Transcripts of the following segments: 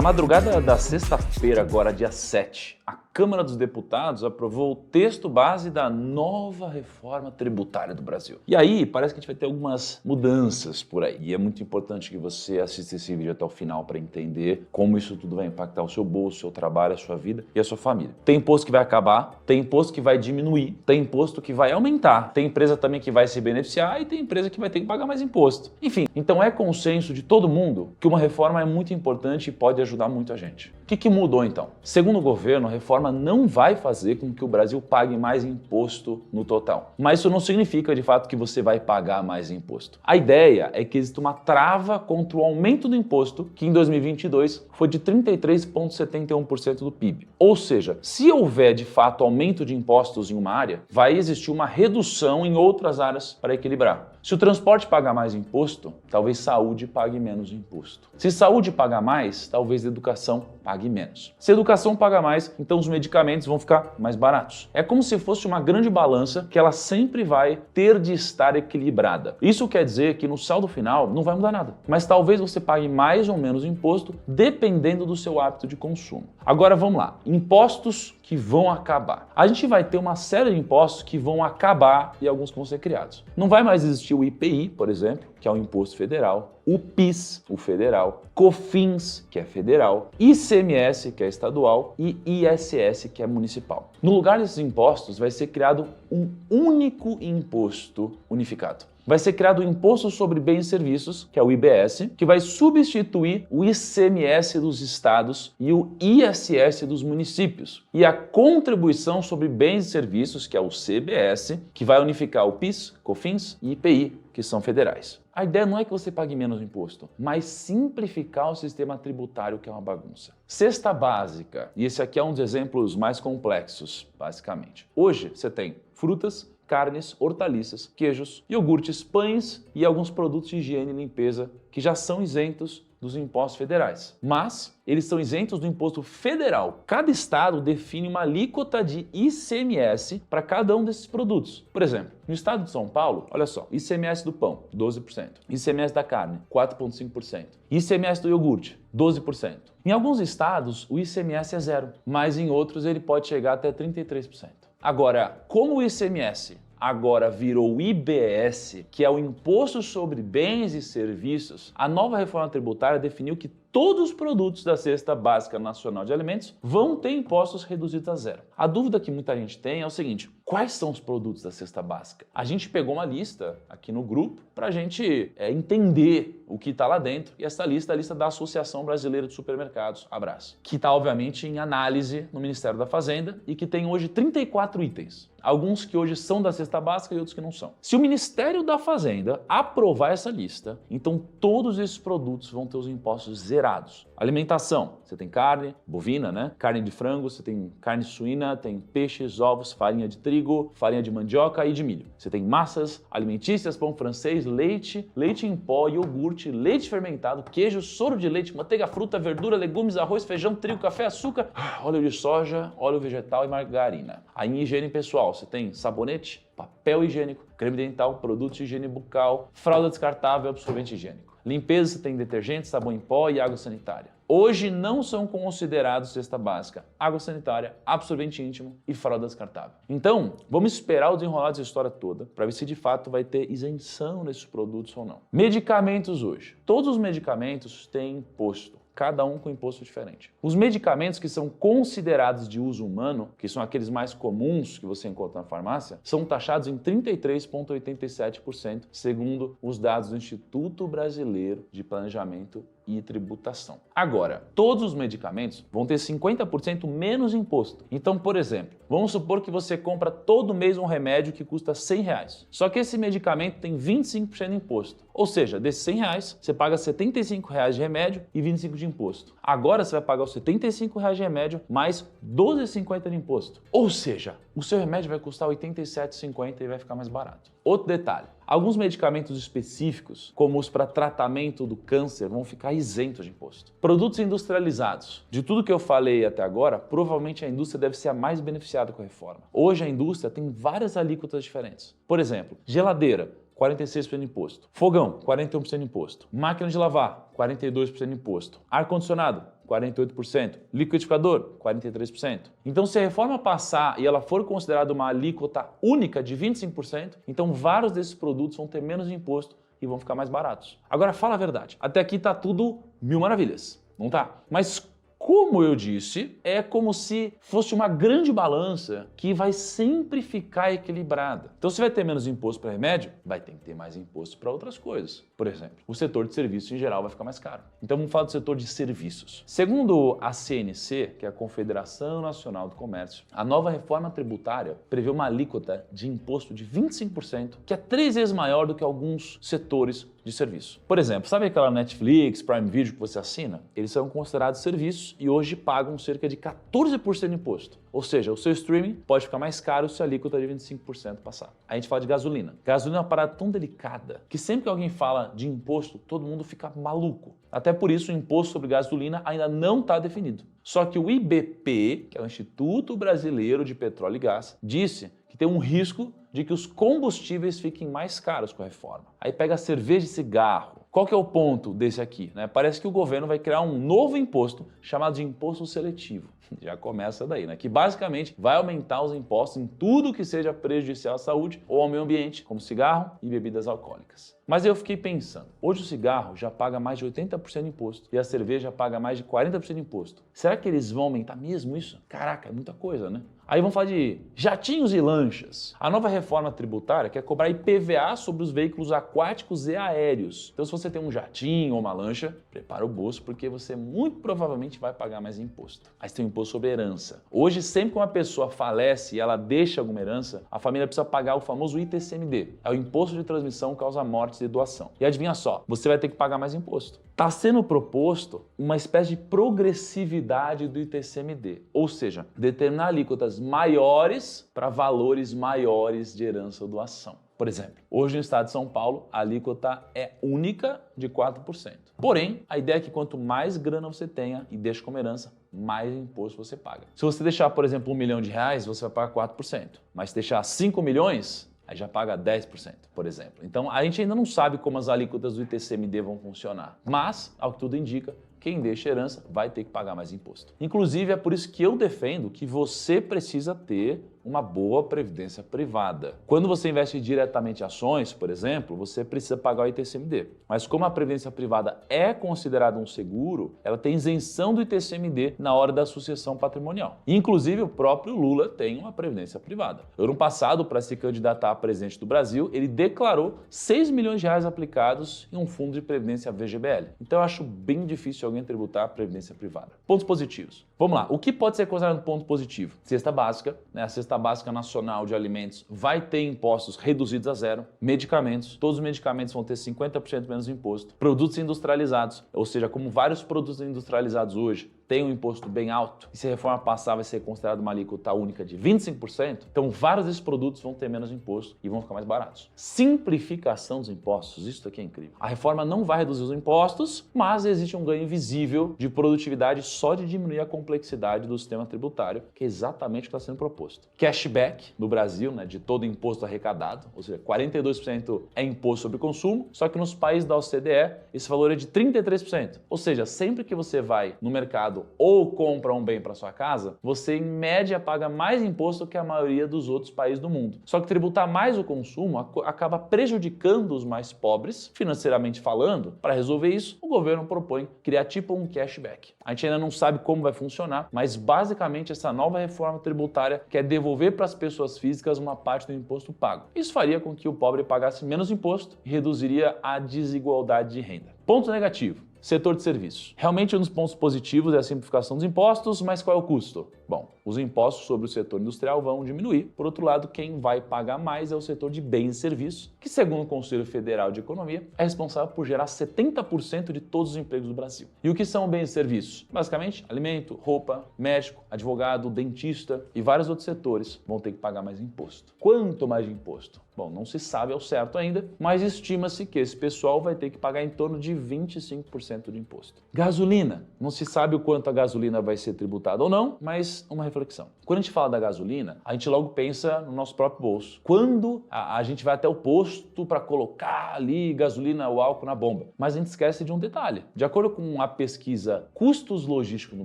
madrugada da sexta-feira, agora dia 7, a Câmara dos Deputados aprovou o texto base da nova reforma tributária do Brasil. E aí, parece que a gente vai ter algumas mudanças por aí. E é muito importante que você assista esse vídeo até o final para entender como isso tudo vai impactar o seu bolso, o seu trabalho, a sua vida e a sua família. Tem imposto que vai acabar, tem imposto que vai diminuir, tem imposto que vai aumentar, tem empresa também que vai se beneficiar e tem empresa que vai ter que pagar mais imposto. Enfim, então é consenso de todo mundo que uma reforma é muito importante e pode ajudar muito a gente. O que mudou então? Segundo o governo, a reforma não vai fazer com que o Brasil pague mais imposto no total. Mas isso não significa de fato que você vai pagar mais imposto. A ideia é que existe uma trava contra o aumento do imposto, que em 2022 foi de 33,71% do PIB. Ou seja, se houver de fato aumento de impostos em uma área, vai existir uma redução em outras áreas para equilibrar. Se o transporte pagar mais imposto, talvez saúde pague menos imposto. Se saúde pagar mais, talvez a educação pague menos. Se a educação paga mais, então os medicamentos vão ficar mais baratos. É como se fosse uma grande balança que ela sempre vai ter de estar equilibrada. Isso quer dizer que no saldo final não vai mudar nada, mas talvez você pague mais ou menos imposto dependendo do seu hábito de consumo. Agora vamos lá, impostos que vão acabar. A gente vai ter uma série de impostos que vão acabar e alguns que vão ser criados. Não vai mais existir o IPI, por exemplo, que é o imposto federal, o PIS, o federal, COFINS, que é federal, ICMS, que é estadual, e ISS, que é municipal. No lugar desses impostos, vai ser criado um único imposto unificado. Vai ser criado o Imposto sobre Bens e Serviços, que é o IBS, que vai substituir o ICMS dos estados e o ISS dos municípios. E a Contribuição sobre Bens e Serviços, que é o CBS, que vai unificar o PIS, COFINS e IPI, que são federais. A ideia não é que você pague menos imposto, mas simplificar o sistema tributário, que é uma bagunça. Cesta básica, e esse aqui é um dos exemplos mais complexos, basicamente. Hoje você tem frutas, carnes, hortaliças, queijos, iogurtes, pães e alguns produtos de higiene e limpeza que já são isentos dos impostos federais. Mas eles são isentos do imposto federal. Cada estado define uma alíquota de ICMS para cada um desses produtos. Por exemplo, no estado de São Paulo, olha só, ICMS do pão, 12%. ICMS da carne, 4,5%. ICMS do iogurte, 12%. Em alguns estados, o ICMS é zero, mas em outros ele pode chegar até 33%. Agora, como o ICMS agora virou o IBS, que é o Imposto sobre Bens e Serviços, a nova reforma tributária definiu que todos os produtos da Cesta Básica Nacional de Alimentos vão ter impostos reduzidos a zero. A dúvida que muita gente tem é o seguinte: quais são os produtos da Cesta Básica? A gente pegou uma lista aqui no grupo para a gente entender o que está lá dentro, e essa lista é a lista da Associação Brasileira de Supermercados, Abraço, que está obviamente em análise no Ministério da Fazenda e que tem hoje 34 itens. Alguns que hoje são da Cesta Básica e outros que não são. Se o Ministério da Fazenda aprovar essa lista, então todos esses produtos vão ter os impostos zerados. Alimentação, você tem carne bovina, né? Carne de frango, você tem carne suína, tem peixes, ovos, farinha de trigo, farinha de mandioca e de milho. Você tem massas alimentícias, pão francês, leite, leite em pó, iogurte, leite fermentado, queijo, soro de leite, manteiga, fruta, verdura, legumes, arroz, feijão, trigo, café, açúcar, óleo de soja, óleo vegetal e margarina. Aí em higiene pessoal, você tem sabonete, papel higiênico, creme dental, produtos de higiene bucal, fralda descartável, absorvente higiênico. Limpeza, você tem detergente, sabão em pó e água sanitária. Hoje não são considerados cesta básica água sanitária, absorvente íntimo e fralda descartável. Então, vamos esperar o desenrolar dessa história toda para ver se de fato vai ter isenção nesses produtos ou não. Medicamentos hoje. Todos os medicamentos têm imposto, cada um com imposto diferente. Os medicamentos que são considerados de uso humano, que são aqueles mais comuns que você encontra na farmácia, são taxados em 33,87%, segundo os dados do Instituto Brasileiro de Planejamento e Tributação. Agora, todos os medicamentos vão ter 50% menos imposto. Então, por exemplo, vamos supor que você compra todo mês um remédio que custa R$100. Só que esse medicamento tem 25% de imposto. Ou seja, desses R$100, você paga R$75 de remédio e 25% de imposto. Agora você vai pagar os R$75 de remédio mais R$12,50 de imposto. Ou seja, o seu remédio vai custar R$87,50 e vai ficar mais barato. Outro detalhe, alguns medicamentos específicos, como os para tratamento do câncer, vão ficar isentos de imposto. Produtos industrializados. De tudo que eu falei até agora, provavelmente a indústria deve ser a mais beneficiada com a reforma. Hoje a indústria tem várias alíquotas diferentes. Por exemplo, geladeira, 46% de imposto. Fogão, 41% de imposto. Máquina de lavar, 42% de imposto. Ar-condicionado, 48%. Liquidificador, 43%. Então, se a reforma passar e ela for considerada uma alíquota única de 25%, então vários desses produtos vão ter menos imposto e vão ficar mais baratos. Agora, fala a verdade. Até aqui tá tudo mil maravilhas, não tá? Mas como eu disse, é como se fosse uma grande balança que vai sempre ficar equilibrada. Então, se vai ter menos imposto para remédio, vai ter que ter mais imposto para outras coisas. Por exemplo, o setor de serviços em geral vai ficar mais caro. Então, vamos falar do setor de serviços. Segundo a CNC, que é a Confederação Nacional do Comércio, a nova reforma tributária prevê uma alíquota de imposto de 25%, que é 3 vezes maior do que alguns setores de serviço. Por exemplo, sabe aquela Netflix, Prime Video que você assina? Eles são considerados serviços e hoje pagam cerca de 14% de imposto. Ou seja, o seu streaming pode ficar mais caro se a alíquota de 25% passar. A gente fala de gasolina. Gasolina é uma parada tão delicada que sempre que alguém fala de imposto, todo mundo fica maluco. Até por isso o imposto sobre gasolina ainda não está definido. Só que o IBP, que é o Instituto Brasileiro de Petróleo e Gás, disse que tem um risco de que os combustíveis fiquem mais caros com a reforma. Aí pega cerveja e cigarro. Qual que é o ponto desse aqui? Parece que o governo vai criar um novo imposto chamado de imposto seletivo. Já começa daí, que basicamente vai aumentar os impostos em tudo que seja prejudicial à saúde ou ao meio ambiente, como cigarro e bebidas alcoólicas. Mas eu fiquei pensando, hoje o cigarro já paga mais de 80% de imposto e a cerveja paga mais de 40% de imposto. Será que eles vão aumentar mesmo isso? Caraca, é muita coisa, né? Aí vamos falar de jatinhos e lanchas. A nova reforma tributária quer cobrar IPVA sobre os veículos aquáticos e aéreos. Então, se você tem um jatinho ou uma lancha, prepara o bolso porque você muito provavelmente vai pagar mais imposto. Aí você tem o imposto sobre herança. Hoje, sempre que uma pessoa falece e ela deixa alguma herança, a família precisa pagar o famoso ITCMD. É o Imposto de Transmissão Causa Mortes e Doação. E adivinha só, você vai ter que pagar mais imposto. Está sendo proposto uma espécie de progressividade do ITCMD, ou seja, determinar alíquotas maiores para valores maiores de herança ou doação. Por exemplo, hoje no estado de São Paulo, a alíquota é única de 4%. Porém, a ideia é que quanto mais grana você tenha e deixa como herança, mais imposto você paga. Se você deixar, por exemplo, R$1 milhão, você vai pagar 4%. Mas se deixar 5 milhões, aí já paga 10%, por exemplo. Então, a gente ainda não sabe como as alíquotas do ITCMD vão funcionar. Mas, ao que tudo indica, quem deixa herança vai ter que pagar mais imposto. Inclusive, é por isso que eu defendo que você precisa ter uma boa previdência privada. Quando você investe diretamente em ações, por exemplo, você precisa pagar o ITCMD. Mas como a previdência privada é considerada um seguro, ela tem isenção do ITCMD na hora da sucessão patrimonial. Inclusive, o próprio Lula tem uma previdência privada. Ano passado, para se candidatar a presidente do Brasil, ele declarou R$6 milhões aplicados em um fundo de previdência VGBL. Então, eu acho bem difícil alguém tributar a previdência privada. Pontos positivos. Vamos lá. O que pode ser considerado um ponto positivo? Cesta básica, a Cesta Básica Nacional de Alimentos vai ter impostos reduzidos a zero. Medicamentos, todos os medicamentos vão ter 50% menos imposto. Produtos industrializados, ou seja, como vários produtos industrializados hoje tem um imposto bem alto, e se a reforma passar vai ser considerada uma alíquota única de 25%, então vários desses produtos vão ter menos imposto e vão ficar mais baratos. Simplificação dos impostos, isso aqui é incrível. A reforma não vai reduzir os impostos, mas existe um ganho visível de produtividade só de diminuir a complexidade do sistema tributário, que é exatamente o que está sendo proposto. Cashback no Brasil, de todo imposto arrecadado, ou seja, 42% é imposto sobre consumo, só que nos países da OCDE esse valor é de 33%. Ou seja, sempre que você vai no mercado ou compra um bem para sua casa, você em média paga mais imposto que a maioria dos outros países do mundo. Só que tributar mais o consumo acaba prejudicando os mais pobres, financeiramente falando. Para resolver isso, o governo propõe criar tipo um cashback. A gente ainda não sabe como vai funcionar, mas basicamente essa nova reforma tributária quer devolver para as pessoas físicas uma parte do imposto pago. Isso faria com que o pobre pagasse menos imposto e reduziria a desigualdade de renda. Ponto negativo. Setor de serviços. Realmente um dos pontos positivos é a simplificação dos impostos, mas qual é o custo? Bom, os impostos sobre o setor industrial vão diminuir. Por outro lado, quem vai pagar mais é o setor de bens e serviços, que segundo o Conselho Federal de Economia, é responsável por gerar 70% de todos os empregos do Brasil. E o que são bens e serviços? Basicamente, alimento, roupa, médico, advogado, dentista e vários outros setores vão ter que pagar mais imposto. Quanto mais de imposto? Bom, não se sabe ao certo ainda, mas estima-se que esse pessoal vai ter que pagar em torno de 25% de imposto. Gasolina. Não se sabe o quanto a gasolina vai ser tributada ou não, mas uma reflexão. Quando a gente fala da gasolina, a gente logo pensa no nosso próprio bolso. Quando a gente vai até o posto para colocar ali gasolina ou álcool na bomba. Mas a gente esquece de um detalhe. De acordo com a pesquisa Custos Logísticos no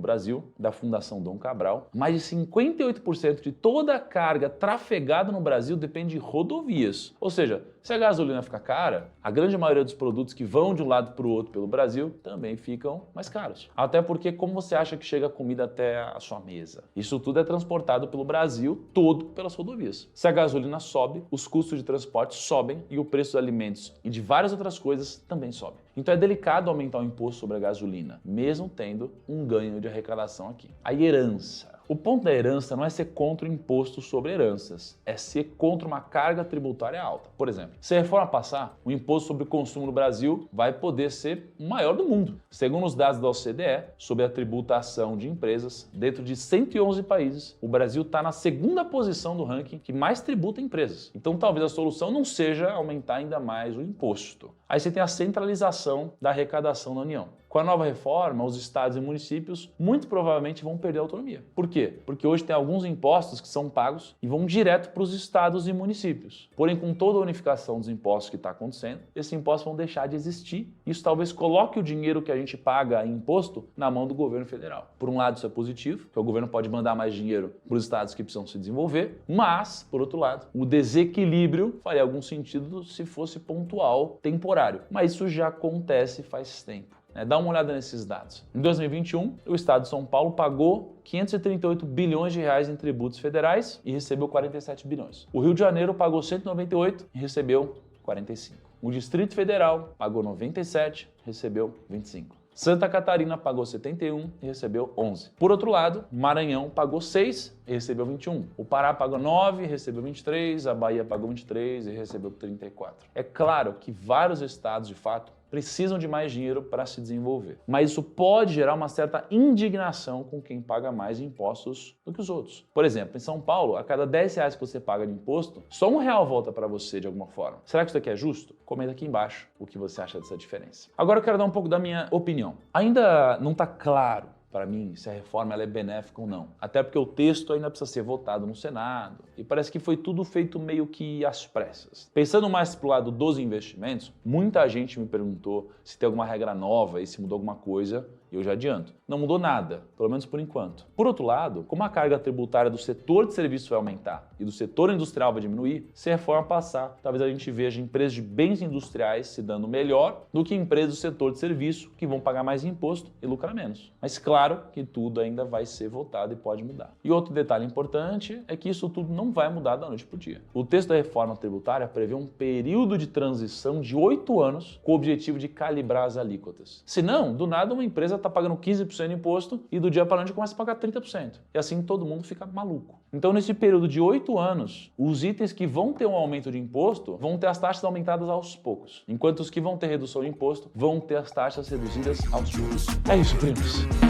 Brasil, da Fundação Dom Cabral, mais de 58% de toda a carga trafegada no Brasil depende de rodovias. Ou seja, se a gasolina ficar cara, a grande maioria dos produtos que vão de um lado para o outro pelo Brasil também ficam mais caros. Até porque como você acha que chega a comida até a sua mesa? Isso tudo é transportado pelo Brasil todo pelas rodovias. Se a gasolina sobe, os custos de transporte sobem e o preço dos alimentos e de várias outras coisas também sobe. Então é delicado aumentar o imposto sobre a gasolina, mesmo tendo um ganho de arrecadação aqui. A herança. O ponto da herança não é ser contra o imposto sobre heranças, é ser contra uma carga tributária alta. Por exemplo, se a reforma passar, o imposto sobre o consumo no Brasil vai poder ser o maior do mundo. Segundo os dados da OCDE, sobre a tributação de empresas, dentro de 111 países, o Brasil está na segunda posição do ranking que mais tributa empresas. Então talvez a solução não seja aumentar ainda mais o imposto. Aí você tem a centralização da arrecadação na União. Com a nova reforma, os estados e municípios muito provavelmente vão perder a autonomia. Por quê? Porque hoje tem alguns impostos que são pagos e vão direto para os estados e municípios. Porém, com toda a unificação dos impostos que está acontecendo, esses impostos vão deixar de existir. Isso talvez coloque o dinheiro que a gente paga em imposto na mão do governo federal. Por um lado, isso é positivo, porque o governo pode mandar mais dinheiro para os estados que precisam se desenvolver, mas, por outro lado, o desequilíbrio faria algum sentido se fosse pontual, temporário. Mas isso já acontece faz tempo. Dá uma olhada nesses dados. Em 2021, o estado de São Paulo pagou 538 bilhões de reais em tributos federais e recebeu 47 bilhões. O Rio de Janeiro pagou 198 e recebeu 45. O Distrito Federal pagou 97, recebeu 25. Santa Catarina pagou 71 e recebeu 11. Por outro lado, Maranhão pagou 6 e recebeu 21. O Pará pagou 9 e recebeu 23, a Bahia pagou 23 e recebeu 34. É claro que vários estados, de fato, precisam de mais dinheiro para se desenvolver. Mas isso pode gerar uma certa indignação com quem paga mais impostos do que os outros. Por exemplo, em São Paulo, a cada 10 reais que você paga de imposto, só R$1 volta para você de alguma forma. Será que isso aqui é justo? Comenta aqui embaixo o que você acha dessa diferença. Agora eu quero dar um pouco da minha opinião. Ainda não está claro para mim se a reforma ela é benéfica ou não. Até porque o texto ainda precisa ser votado no Senado e parece que foi tudo feito meio que às pressas. Pensando mais para o lado dos investimentos, muita gente me perguntou se tem alguma regra nova e se mudou alguma coisa. E eu já adianto, não mudou nada, pelo menos por enquanto. Por outro lado, como a carga tributária do setor de serviços vai aumentar e do setor industrial vai diminuir, se a reforma passar, talvez a gente veja empresas de bens industriais se dando melhor do que empresas do setor de serviço que vão pagar mais imposto e lucrar menos. Mas claro que tudo ainda vai ser votado e pode mudar. E outro detalhe importante é que isso tudo não vai mudar da noite para o dia. O texto da reforma tributária prevê um período de transição de 8 anos com o objetivo de calibrar as alíquotas. Senão, do nada uma empresa está pagando 15% de imposto e do dia para a noite começa a pagar 30%. E assim todo mundo fica maluco. Então, nesse período de 8 anos, os itens que vão ter um aumento de imposto vão ter as taxas aumentadas aos poucos, enquanto os que vão ter redução de imposto vão ter as taxas reduzidas aos poucos. É isso, primos.